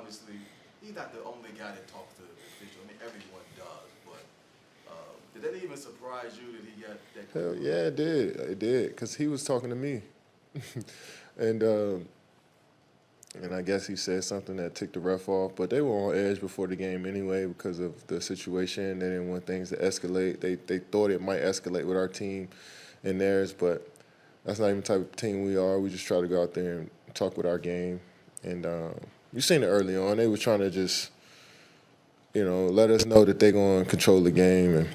obviously, he's not the only guy that talks to the official. I mean, everyone does, but did that even surprise you that he got that? Hell yeah, it did. It did, because he was talking to me. and and I guess he said something that ticked the ref off, but they were on edge before the game anyway because of the situation. They didn't want things to escalate. They thought it might escalate with our team and theirs, but that's not even the type of team we are. We just try to go out there and talk with our game. And you seen it early on. They were trying to just, let us know that they're going to control the game. And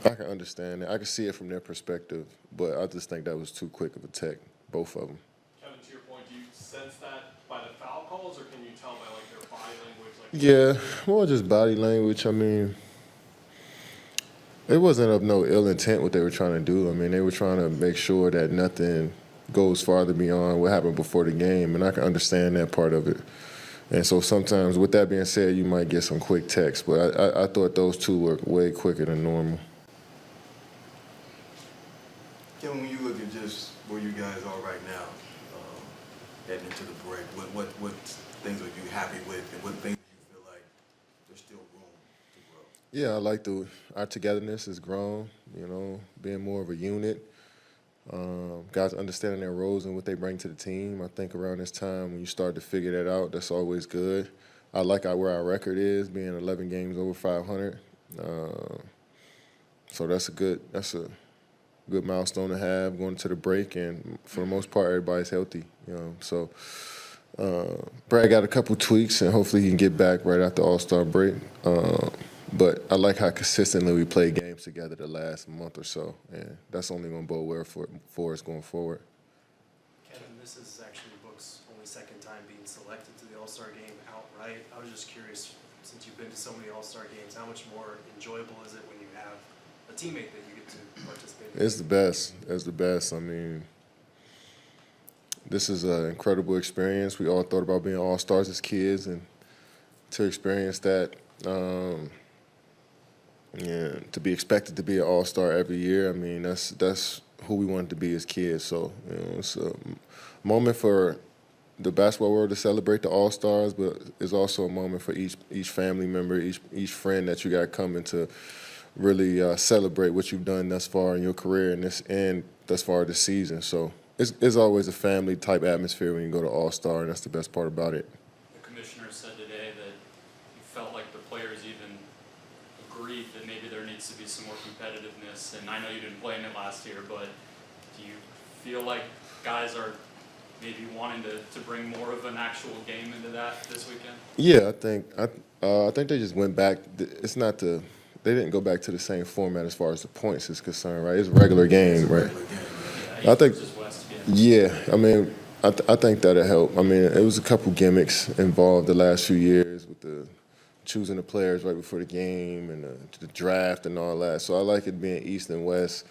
I can understand it. I can see it from their perspective, but I just think that was too quick of a tech, both of them. Kevin, to your point, do you sense that by the foul calls, or can you tell by like their body language? Yeah, more just body language. I mean, it wasn't of no ill intent what they were trying to do. I mean, they were trying to make sure that nothing goes farther beyond what happened before the game, and I can understand that part of it. And so sometimes, with that being said, you might get some quick texts, but I thought those two were way quicker than normal. Kevin, when you look at just where you guys are right now, heading into the break, what things are you happy with, and what things do you feel like there's still room to grow? Yeah, I like our togetherness has grown, being more of a unit. Guys understanding their roles and what they bring to the team. I think around this time when you start to figure that out, that's always good. I like where our record is, being 11 games over 500. So that's a good milestone to have going to the break, and for the most part, everybody's healthy. So Brad got a couple tweaks, and hopefully he can get back right after All-Star break. But I like how consistently we play games together the last month or so, and that's only going to bode well for us going forward. Kevin, this is actually Book's only second time being selected to the All-Star game outright. I was just curious, since you've been to so many All-Star games, how much more enjoyable is it when you have a teammate that you get to participate in? It's the best. It's the best. I mean, this is an incredible experience. We all thought about being All-Stars as kids, and to experience that, and to be expected to be an All-Star every year, I mean, that's who we wanted to be as kids. So, it's a moment for the basketball world to celebrate the All-Stars, but it's also a moment for each family member, each friend that you got coming to really celebrate what you've done thus far in your career and thus far this season. So it's always a family-type atmosphere when you go to All-Star, and that's the best part about it. The commissioner said today that you felt like the players even agreed that maybe there needs to be some more competitiveness, and I know you didn't play in it last year, but do you feel like guys are maybe wanting to bring more of an actual game into that this weekend? Yeah, I think they just went back. They didn't go back to the same format as far as the points is concerned, right? It's a regular game, right? Yeah, I think. West, Yeah, I mean, I think that'll help. I mean, it was a couple gimmicks involved the last few years with the choosing the players right before the game and the draft and all that. So I like it being East and West.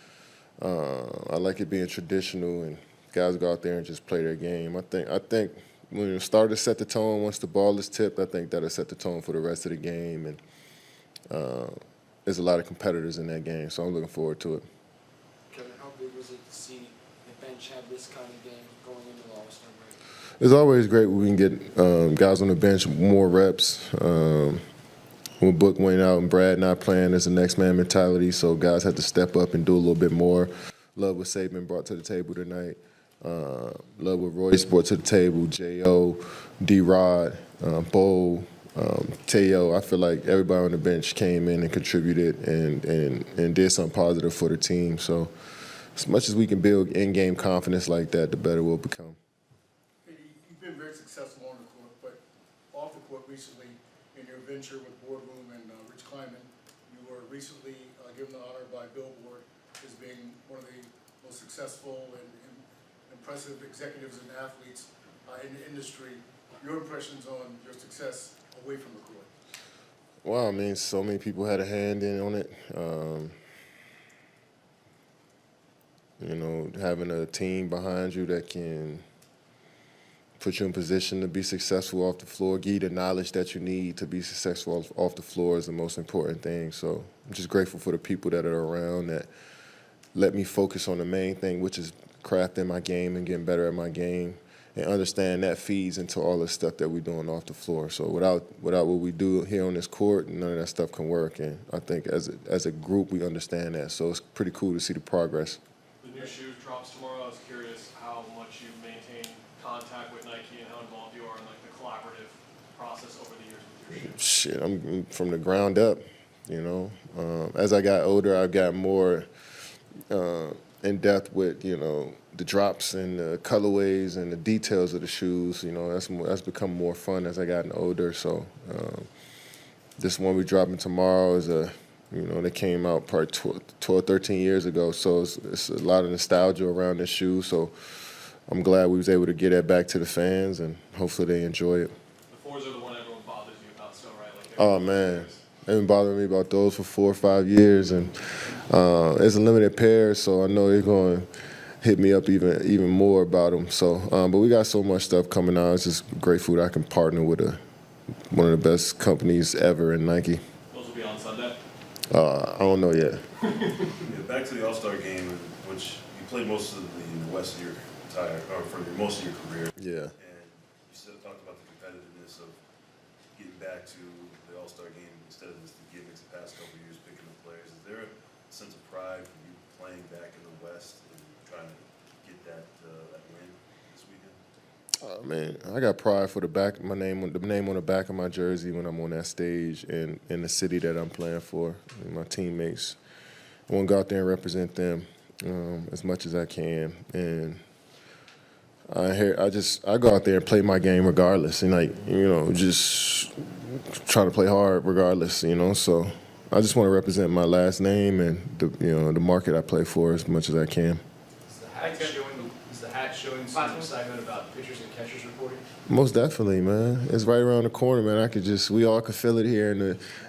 I like it being traditional, and guys go out there and just play their game. I think when you start to set the tone, once the ball is tipped, I think that'll set the tone for the rest of the game. And there's a lot of competitors in that game, so I'm looking forward to it. Kevin, how big was it to see the bench have this kind of game going into the All-Star break? It's always great when we can get guys on the bench more reps. When Book went out and Brad not playing, there's a next man mentality, so guys had to step up and do a little bit more. Love what Saban brought to the table tonight. Love what Royce brought to the table. J.O., D-Rod, Bo, Teo. I feel like everybody on the bench came in and contributed and did something positive for the team. So as much as we can build in-game confidence like that, the better we'll become. You've been very successful on the court, but off the court recently in your venture with Boardroom and Rich Kleiman, you were recently given the honor by Billboard as being one of the most successful and impressive executives and athletes in the industry. Your impressions on your success away from the court? Well, I mean, so many people had a hand in on it. Having a team behind you that can put you in position to be successful off the floor, give you the knowledge that you need to be successful off the floor is the most important thing. So I'm just grateful for the people that are around that let me focus on the main thing, which is crafting my game and getting better at my game, and understand that feeds into all the stuff that we're doing off the floor. So without what we do here on this court, none of that stuff can work. And I think as a group, we understand that. So it's pretty cool to see the progress. The new shoe drops tomorrow. I was curious how much you maintain contact with Nike and how involved you are in like the collaborative process over the years with your shoes. Shit, I'm from the ground up, you know. As I got older, I got more in depth with, you know, the drops and the colorways and the details of the shoes. You know, that's become more fun as I gotten older. So this one we dropping tomorrow is they came out probably 12, 13 years ago. So it's a lot of nostalgia around this shoe. So I'm glad we was able to get that back to the fans, and hopefully they enjoy it. The fours are the one everyone bothers you about still, right? Like Oh, man. They've been bothering me about those for 4 or 5 years, and it's a limited pair, so I know they're going to hit me up even more about them. So, but we got so much stuff coming out. It's just grateful that I can partner with one of the best companies ever in Nike. Those will be on Sunday. I don't know yet. Yeah, back to the All-Star game, which you played most of the rest of your most of your career. Yeah. And you talked about the competitiveness of getting back to the All-Star game instead of just the gimmicks the past couple of years picking the players. Is there a sense of pride from you playing back in the West and trying to get that win this weekend? Man, I got pride for the name on the back of my jersey when I'm on that stage and in the city that I'm playing for, and my teammates. I want to go out there and represent them as much as I can, and I go out there and play my game regardless, and just try to play hard regardless, So I just want to represent my last name and the market I play for as much as I can. Is the hat showing some excitement about pitchers and catchers reporting? Most definitely, man. It's right around the corner, man. We all could feel it here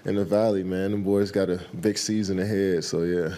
in the valley, man. The boys got a big season ahead, so yeah.